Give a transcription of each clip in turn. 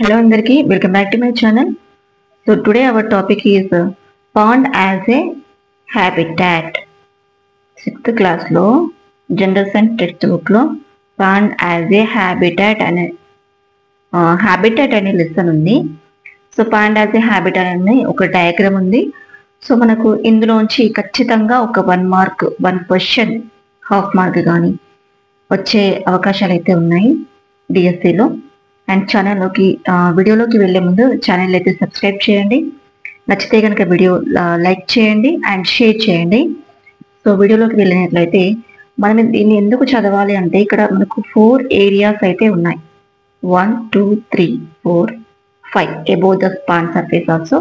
Hello Andarki, welcome back to my channel. So today our topic is pond as a habitat. 6th class లో general science text book లో pond as a habitat అనే lesson ఉంది. So pond as a habitat అనే ఒక diagram ఉంది. So మనకు ఇందులోంచి ఖచ్చితంగా ఒక 1 మార్క్ 1 క్వశ్చన్ హాఫ్ మార్క్ కానీ వచ్చే అవకాశాలు అయితే ఉన్నాయి డిఎస్సిలో. అండ్ ఛానల్లోకి వీడియోలోకి వెళ్ళే ముందు ఛానల్ అయితే సబ్స్క్రైబ్ చేయండి, నచ్చితే కనుక వీడియో లైక్ చేయండి అండ్ షేర్ చేయండి. సో వీడియోలోకి వెళ్ళినట్లయితే మనం దీన్ని ఎందుకు చదవాలి అంటే ఇక్కడ మనకు 4 ఏరియాస్ అయితే ఉన్నాయి. 1 2 3 4 5 above the pond surface also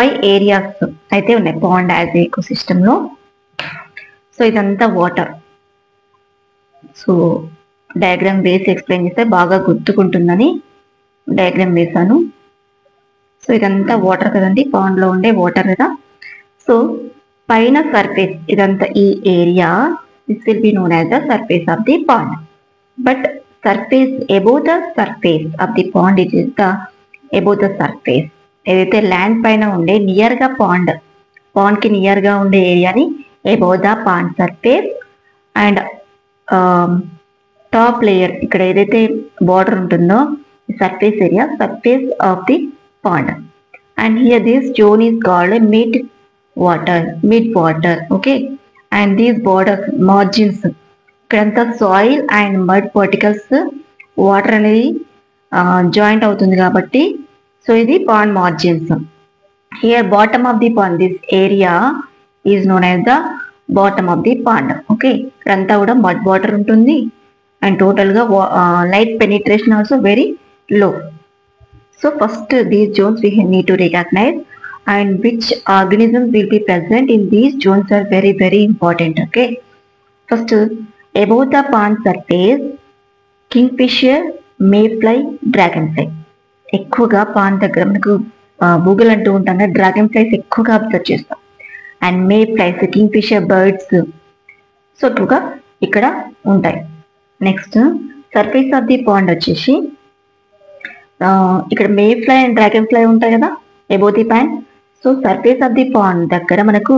5 areas అయితే ఉన్నాయి పాండ్ యాజ్ ఎకో సిస్టంలో. సో ఇదంతా వాటర్. సో డయాగ్రామ్ వేసి ఎక్స్ప్లెయిన్ చేస్తే బాగా గుర్తుకుంటుందని డయాగ్రామ్ వేసాను. సో ఇదంతా వాటర్ కదండి, పాండ్లో ఉండే వాటర్ కదా. సో పైన సర్ఫేస్ ఇదంతా ఈ area this will be known as the surface of the pond. But surface above the surface of the pond it is the above the surface. ఏదైతే ల్యాండ్ పైన ఉండే నియర్గా పాండ్కి నియర్గా ఉండే ఏరియాని above the pond surface. And top layer ఇక్కడ ఏదైతే బార్డర్ ఉంటుందో surface area, surface of the pond. And here this zone is called mid water. Okay. And these borders margins ఇక్కడంతా soil and mud particles water అనేది joint అవుతుంది కాబట్టి so ఇది pond margins. Here bottom of the pond this area is known as the bottom of the pond. Okay. ఇక్కడంతా కూడా mud water ఉంటుంది and total ga light penetration also very low. So first these zones we need to recognize and which organisms will be present in these zones are very very important. Okay. First above the pond surface kingfisher, mayfly, dragonfly ఎక్కువగా pond దగ్గర మనకు బూగల్ అంటూ ఉంటాం కదా, dragonflies ఎక్కువగా observe చేస్తాం. And mayflies, kingfisher birds so ఎక్కువగా ఇక్కడ ఉంటాయి. Next surface of the pond వచ్చేసి ఇక్కడ mayfly and dragonfly ఉంటాయి కదా above the pond. So surface of the pond దగ్గర మనకు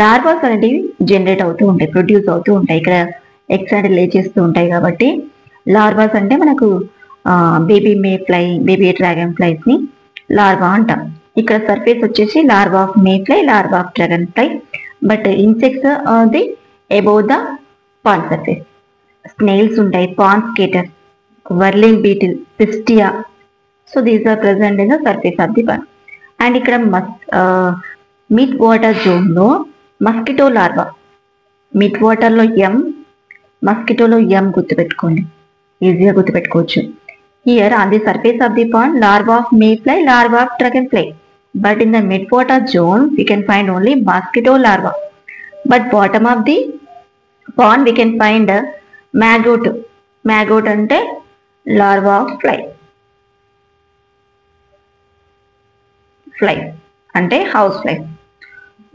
లార్వాస్ అనేటివి జనరేట్ అవుతూ ఉంటాయి, ప్రొడ్యూస్ అవుతూ ఉంటాయి. ఇక్కడ ఎగ్స్ అంటే లే చేస్తూ ఉంటాయి కాబట్టి లార్వాస్ అంటే మనకు baby mayfly, baby dragonflies ని లార్వా అంటాం. ఇక్కడ సర్ఫేస్ వచ్చేసి larva of mayfly, larva of dragonfly. But insects the above the pond surface. Snails ఉంటాయి, pond skater, whirling beetle, pistia. So these are present in the surface of the pond. And ఇక్కడ mid water జోన్లో mosquito larva, mid వాటర్లో మస్కిటోలో గుర్తుపెట్టుకోండి, ఈజీగా గుర్తుపెట్టుకోవచ్చు. Here on the surface of the pond larva of mayfly, larva of dragonfly. But in the mid water zone we can find only mosquito larva. But bottom of the pond we can find maggot అంటే larva of fly అంటే housefly.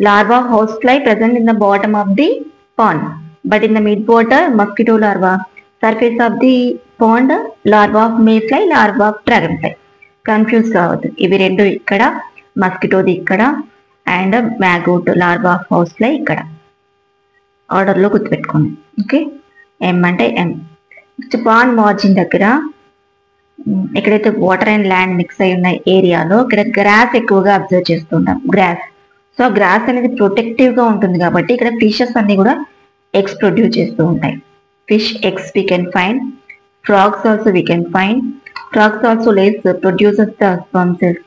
Larva of housefly present in the bottom of the pond. But in the mid water mosquito larva. Surface of the pond larva of mayfly, larva of dragonfly. Confuse కావద్దు, ఇవి రెండు ఇక్కడ, మస్కిటోది ఇక్కడ and maggot larva of housefly ఇక్కడ. ఆర్డర్లో గుర్తుపెట్టుకోండి. Okay. ఎం అంటే ఎం. Pond margin దగ్గర ఎక్కడైతే వాటర్ అండ్ ల్యాండ్ మిక్స్ అయి ఉన్న ఏరియాలో ఇక్కడ గ్రాస్ ఎక్కువగా అబ్జర్వ్ చేస్తుంటాం, గ్రాస్. సో గ్రాస్ అనేది ప్రొటెక్టివ్ గా ఉంటుంది కాబట్టి ఇక్కడ ఫిషెస్ అన్ని కూడా ఎగ్స్ ప్రొడ్యూస్ చేస్తూ ఉంటాయి. Fish eggs we can find, frogs also we can find. Frogs also lays produces the sperm cells,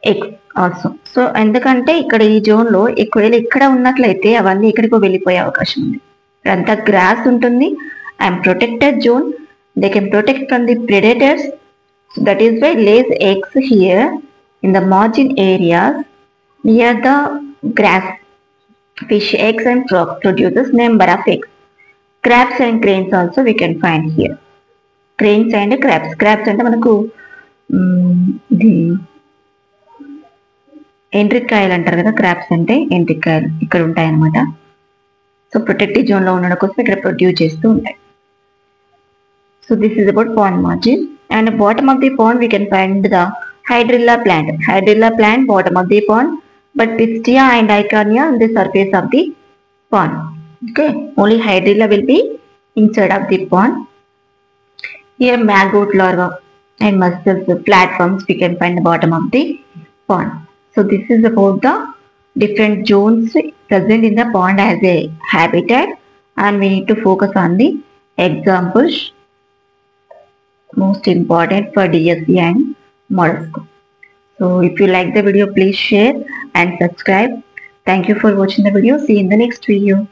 eggs also. So ఎందుకంటే ఇక్కడ ఈ జోన్ లో ఒకవేళ ఇక్కడ ఉన్నట్లయితే అవన్నీ ఎక్కడికో వెళ్ళిపోయే అవకాశం ఉంది. ఇక్కడంతా గ్రాస్ ఉంటుంది and protected zone. They can protect from the predators. So that is why lays eggs here in the margin areas near the grass. Fish eggs and frog produces number of eggs. Crabs and cranes also we can find here. Cranes and crabs. Crabs అంటే మనకు ఇది ఎండ్రికాయలు అంటారు కదా, crabs అంటే ఎండ్రికాయలు ఇక్కడ ఉంటాయి అన్నమాట. So protective జోన్లో ఉండడం కోసం ఇక్కడ ప్రొడ్యూస్ చేస్తూ ఉంటాయి. So this is about pond margin. And at bottom of the pond we can find the hydrilla plant. Hydrilla plant bottom of the pond, but Pistia and Eichhornia on the surface of the pond. Okay, only hydrilla will be inside of the pond. Here maggot larva and mussels platforms we can find the bottom of the pond. So this is about the different zones present in the pond as a habitat, and we need to focus on the examples most important for DSC and mollusk. So if you like the video, please share and subscribe. Thank you for watching the video. See you in the next video.